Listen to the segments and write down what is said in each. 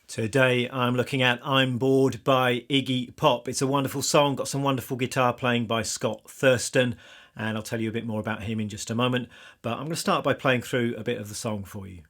Today I'm looking at I'm Bored by Iggy Pop. It's a wonderful song, got some wonderful guitar playing by Scott Thurston, and I'll tell you a bit more about him in just a moment. But I'm going to start by playing through a bit of the song for you.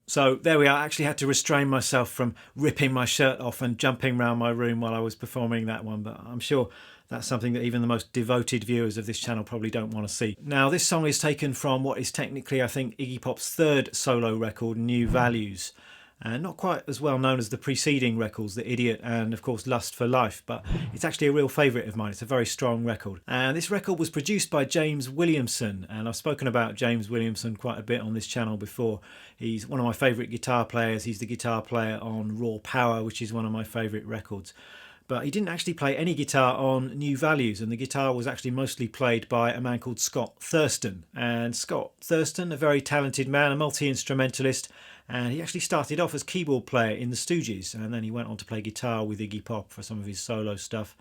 So there we are. I actually had to restrain myself from ripping my shirt off and jumping around my room while I was performing that one, but I'm sure that's something that even the most devoted viewers of this channel probably don't want to see. Now, this song is taken from what is technically, I think, Iggy Pop's third solo record, New Values. Not quite as well known as the preceding records, The Idiot and of course Lust for Life, but it's actually a real favourite of mine. It's a very strong record. And this record was produced by James Williamson, and I've spoken about James Williamson quite a bit on this channel before. He's one of my favourite guitar players. He's the guitar player on Raw Power, which is one of my favourite records. But he didn't actually play any guitar on New Values, and the guitar was actually mostly played by a man called Scott Thurston. And Scott Thurston, a very talented man, a multi-instrumentalist, and he actually started off as keyboard player in the Stooges, and then he went on to play guitar with Iggy Pop for some of his solo stuff.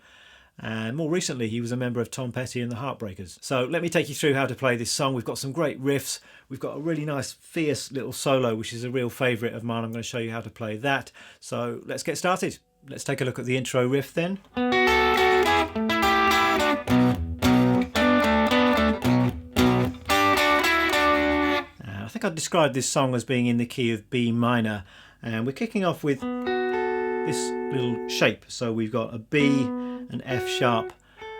And more recently, he was a member of Tom Petty and the Heartbreakers. So let me take you through how to play this song. We've got some great riffs. We've got a really nice, fierce little solo, which is a real favourite of mine. I'm going to show you how to play that. So let's get started. Let's take a look at the intro riff then. I think I'd describe this song as being in the key of B minor, and we're kicking off with this little shape. So we've got a B, an F sharp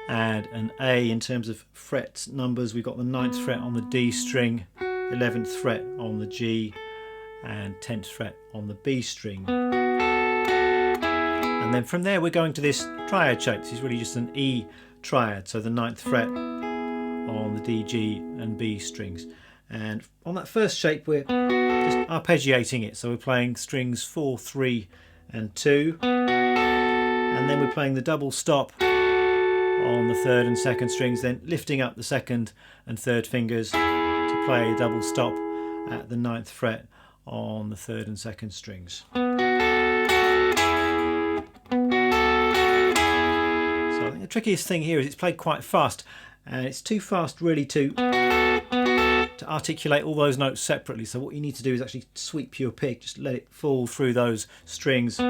and an A in terms of frets numbers. We've got the 9th fret on the D string, 11th fret on the G and 10th fret on the B string. And then from there we're going to this triad shape. This is really just an E triad, so the 9th fret on the D, G and B strings. And on that first shape we're just arpeggiating it, so we're playing strings 4, 3 and 2, and then we're playing the double stop on the 3rd and 2nd strings, then lifting up the 2nd and 3rd fingers to play a double stop at the 9th fret on the 3rd and 2nd strings. So I think the trickiest thing here is it's played quite fast, and it's too fast really to articulate all those notes separately. So what you need to do is actually sweep your pick, just let it fall through those strings. Which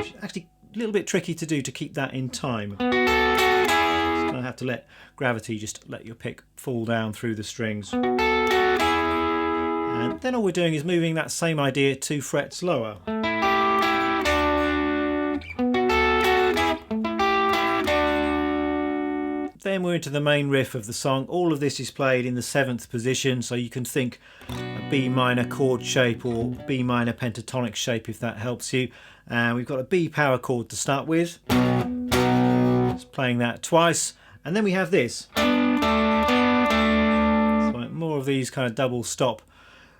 is actually a little bit tricky to do, to keep that in time. Just gonna have to let gravity just let your pick fall down through the strings. And then all we're doing is moving that same idea 2 frets lower. Then we're into the main riff of the song. All of this is played in the 7th position, so you can think a B minor chord shape or B minor pentatonic shape if that helps you. And we've got a B power chord to start with. Just playing that twice. And then we have this. So more of these kind of double stop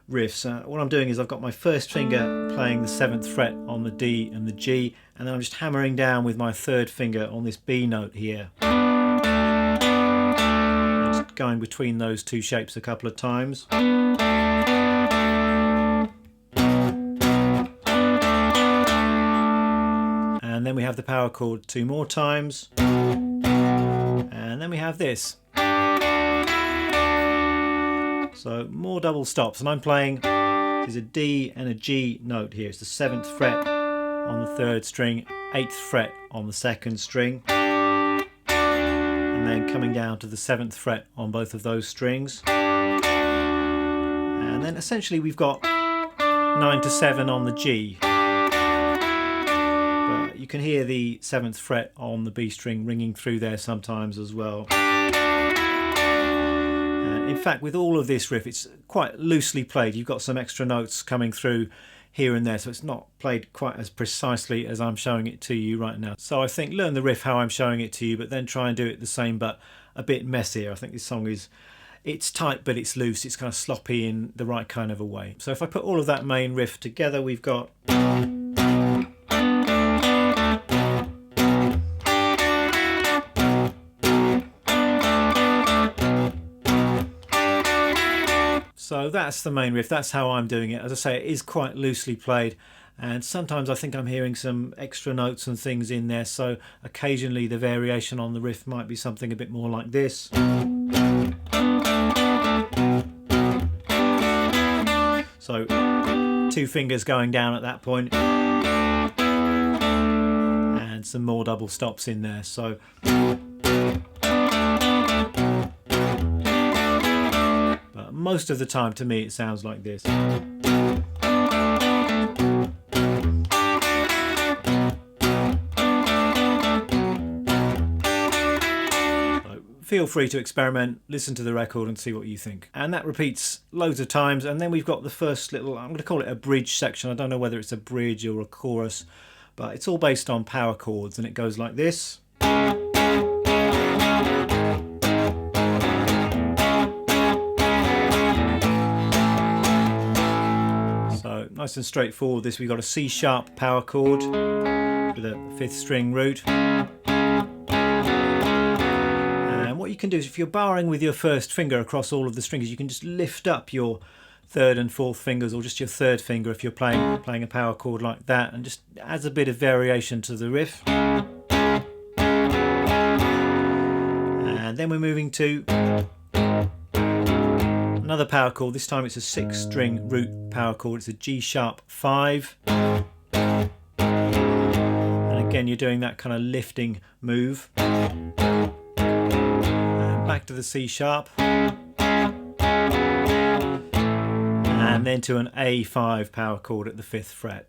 riffs. What I'm doing is I've got my first finger playing the 7th fret on the D and the G, and then I'm just hammering down with my 3rd finger on this B note here. Going between those two shapes a couple of times. And and then we have the power chord 2 more times, and then we have this. So more double stops, and I'm playing, this is a D and a G note here. It's the 7th fret on the 3rd string, 8th fret on the 2nd string, and then coming down to the 7th fret on both of those strings. And then essentially we've got 9 to 7 on the G. But you can hear the 7th fret on the B string ringing through there sometimes as well. In fact, with all of this riff, it's quite loosely played. You've got some extra notes coming through here and there, so it's not played quite as precisely as I'm showing it to you right now. So I think learn the riff how I'm showing it to you, but then try and do it the same but a bit messier. I think this song it's tight but it's loose, it's kind of sloppy in the right kind of a way. So if I put all of that main riff together, we've got so that's the main riff, that's how I'm doing it. As I say, it is quite loosely played, and sometimes I think I'm hearing some extra notes and things in there, so occasionally the variation on the riff might be something a bit more like this. So 2 fingers going down at that point, and some more double stops in there. So most of the time, to me, it sounds like this. So feel free to experiment, listen to the record and see what you think. And that repeats loads of times, and then we've got the first little, I'm going to call it a bridge section. I don't know whether it's a bridge or a chorus, but it's all based on power chords, and it goes like this. Nice and straightforward. This, we've got a C sharp power chord with a 5th string root. And what you can do is, if you're barring with your 1st finger across all of the strings, you can just lift up your 3rd and 4th fingers, or just your 3rd finger if you're playing a power chord like that, and just adds a bit of variation to the riff. And then we're moving to another power chord. This time it's a 6 string root power chord. It's a G sharp 5. And again, you're doing that kind of lifting move. And back to the C sharp. And then to an A5 power chord at the 5th fret.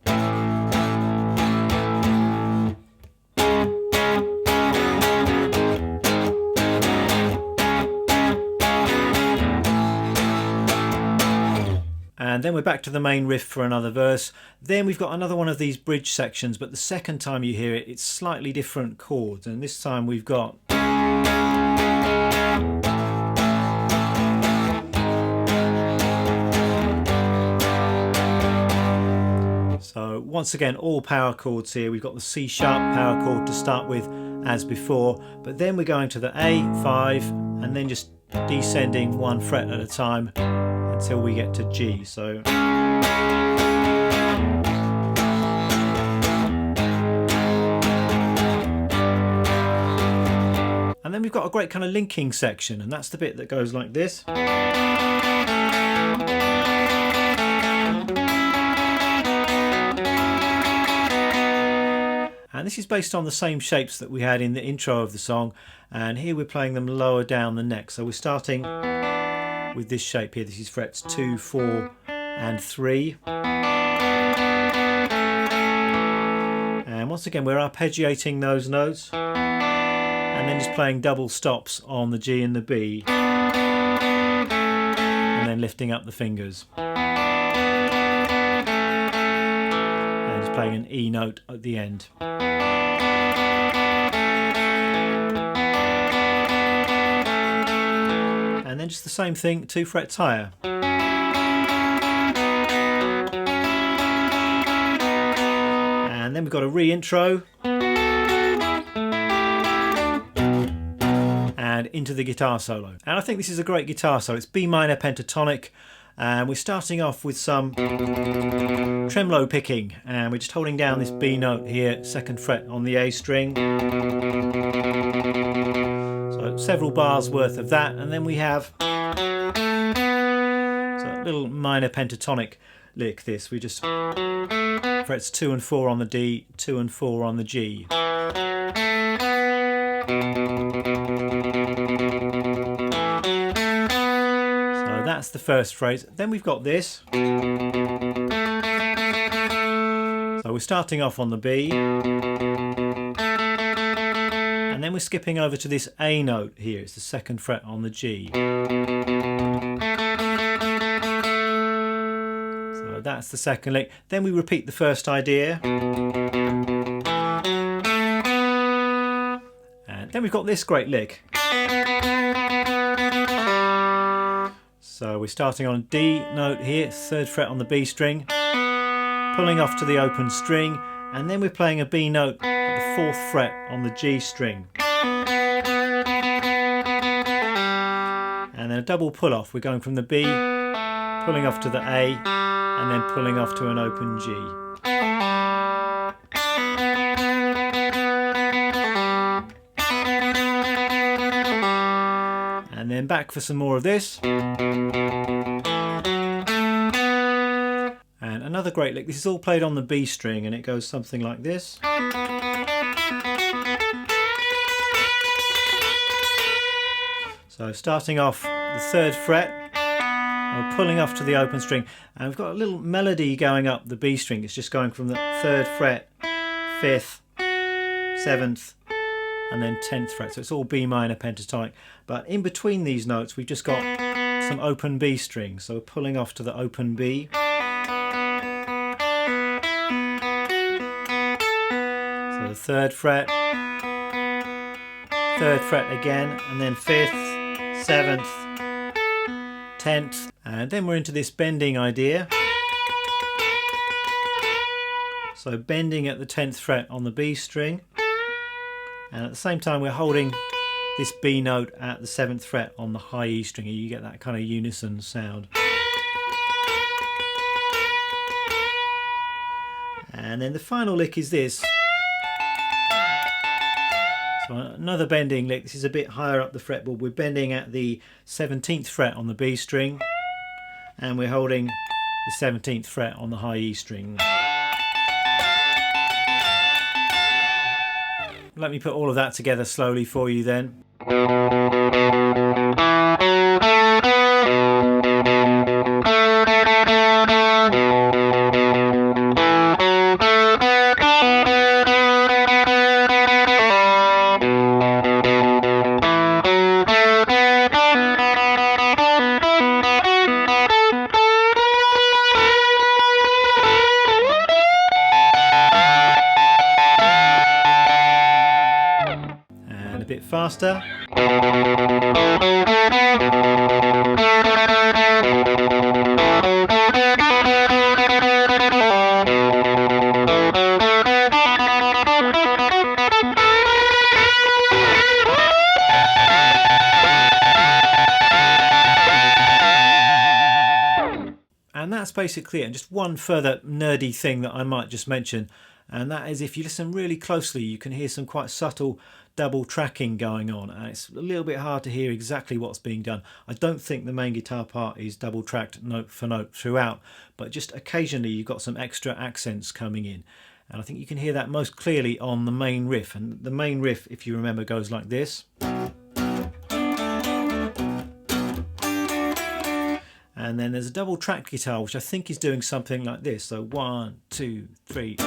And then we're back to the main riff for another verse. Then we've got another one of these bridge sections, but the second time you hear it, it's slightly different chords. And this time we've got so once again, all power chords here. We've got the C sharp power chord to start with as before, but then we're going to the A5 and then just descending 1 fret at a time until we get to G. So and then we've got a great kind of linking section, and that's the bit that goes like this. And this is based on the same shapes that we had in the intro of the song, and here we're playing them lower down the neck. So we're starting with this shape here. This is frets 2, 4 and 3. And once again, we're arpeggiating those notes and then just playing double stops on the G and the B, and then lifting up the fingers and just playing an E note at the end. And then just the same thing 2 frets higher. And then we've got a re-intro and into the guitar solo. And I think this is a great guitar solo. It's B minor pentatonic, And we're starting off with some tremolo picking, and we're just holding down this B note here, 2nd fret on the A string. So several bars worth of that, and then we have a little minor pentatonic lick. This we just frets 2 and 4 on the D, 2 and 4 on the G. So that's the first phrase. Then we've got this. So we're starting off on the B, and then we're skipping over to this A note here. It's the 2nd fret on the G. So that's the second lick. Then we repeat the first idea. And then we've got this great lick. So we're starting on D note here, 3rd fret on the B string, pulling off to the open string, and then we're playing a B note at the 4th fret on the G string. And then a double pull off. We're going from the B, pulling off to the A, and then pulling off to an open G. And then back for some more of this. And another great lick. This is all played on the B string, and it goes something like this. So starting off the 3rd fret, and we're pulling off to the open string, and we've got a little melody going up the B string. It's just going from the 3rd fret, 5th, 7th, and then 10th fret. So it's all B minor pentatonic. But in between these notes, we've just got some open B strings. So we're pulling off to the open B. So the 3rd fret, 3rd fret again, and then 5th, 7th, 10th, and then we're into this bending idea. So bending at the 10th fret on the B string, and at the same time we're holding this B note at the 7th fret on the high E string. You get that kind of unison sound. And then the final lick is this. So another bending lick. This is a bit higher up the fretboard. We're bending at the 17th fret on the B string, and we're holding the 17th fret on the high E string. Let me put all of that together slowly for you then. And a bit faster. And that's basically it. And just one further nerdy thing that I might just mention, and that is if you listen really closely, you can hear some quite subtle double tracking going on, and it's a little bit hard to hear exactly what's being done. I don't think the main guitar part is double tracked note for note throughout, but just occasionally you've got some extra accents coming in, and I think you can hear that most clearly on the main riff. And the main riff, if you remember, goes like this. And then there's a double tracked guitar which I think is doing something like this. So 1, 2, 3.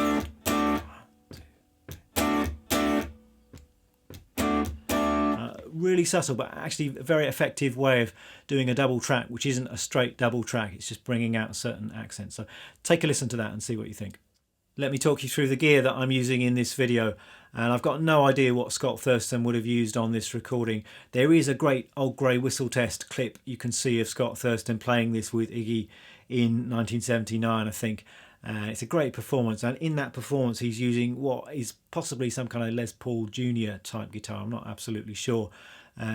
Really subtle, but actually a very effective way of doing a double track which isn't a straight double track. It's just bringing out certain accents. So take a listen to that and see what you think. Let me talk you through the gear that I'm using in this video, and I've got no idea what Scott Thurston would have used on this recording. There is a great Old Grey Whistle Test clip you can see of Scott Thurston playing this with Iggy in 1979, I think. It's a great performance, and in that performance he's using what is possibly some kind of Les Paul Jr. type guitar. I'm not absolutely sure.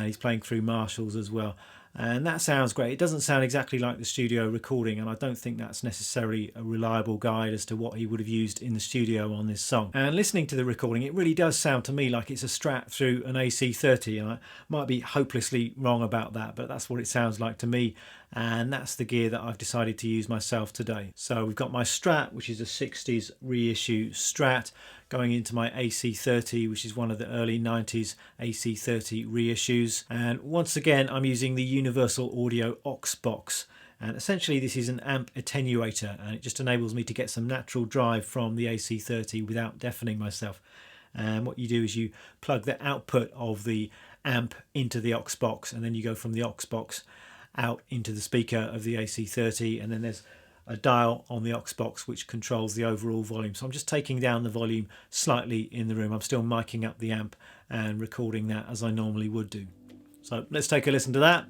He's playing through Marshalls as well. and that sounds great. It doesn't sound exactly like the studio recording, and I don't think that's necessarily a reliable guide as to what he would have used in the studio on this song. And listening to the recording, it really does sound to me like it's a Strat through an AC30, and I might be hopelessly wrong about that, but that's what it sounds like to me, and that's the gear that I've decided to use myself today. So we've got my Strat, which is a 60s reissue Strat, going into my AC30, which is one of the early 90s AC30 reissues. And once again, I'm using the Universal Audio aux box. And essentially this is an amp attenuator, and it just enables me to get some natural drive from the AC30 without deafening myself. And what you do is you plug the output of the amp into the aux box, and then you go from the aux box out into the speaker of the AC30, and then there's a dial on the aux box which controls the overall volume. So I'm just taking down the volume slightly in the room. I'm still miking up the amp and recording that as I normally would do. So let's take a listen to that.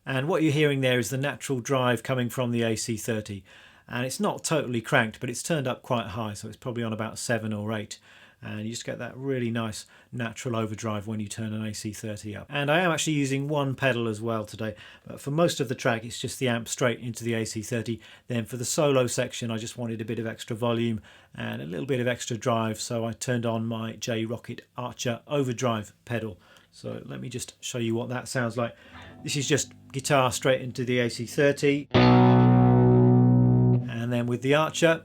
And what you're hearing there is the natural drive coming from the AC30, and it's not totally cranked, but it's turned up quite high, so it's probably on about 7 or 8, and you just get that really nice natural overdrive when you turn an AC30 up. And I am actually using one pedal as well today, but for most of the track it's just the amp straight into the AC30. Then for the solo section I just wanted a bit of extra volume and a little bit of extra drive, so I turned on my J Rocket Archer overdrive pedal. So let me just show you what that sounds like. This is just guitar straight into the AC30, and then with the Archer,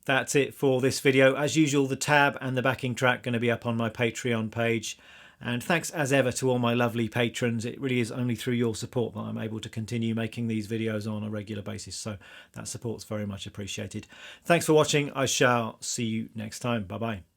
that's it for this video. As usual, the tab and the backing track going to be up on my Patreon page. And thanks as ever to all my lovely patrons. It really is only through your support that I'm able to continue making these videos on a regular basis. So that support's very much appreciated. Thanks for watching. I shall see you next time. Bye bye.